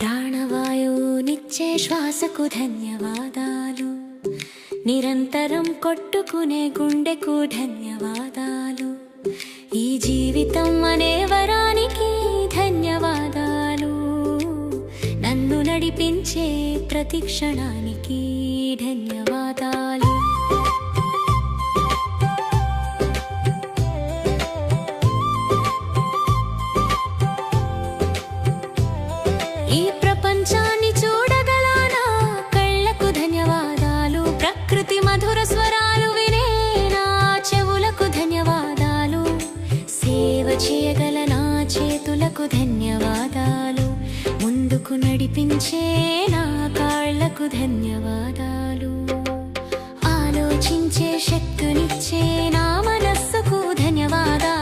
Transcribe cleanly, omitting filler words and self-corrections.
ప్రాణవాయువునిచ్చే శ్వాసకు ధన్యవాదాలు, నిరంతరం కొట్టుకునే గుండెకు ధన్యవాదాలు, ఈ జీవితం అనే వరానికి ధన్యవాదాలు, నన్ను నడిపించే ప్రతి క్షణానికి ధన్యవాదాలు. ఈ ప్రపంచాన్ని చూడగల నా కళ్ళకు ధన్యవాదాలు, ప్రకృతి మధుర స్వరాలు వినే నా చెవులకు ధన్యవాదాలు, సేవ చేయగల నా చేతులకు ధన్యవాదాలు, ముందుకు నడిపించే నా కాళ్ళకు ధన్యవాదాలు, ఆలోచించే శక్తినిచ్చే నా మనస్సుకు ధన్యవాదాలు.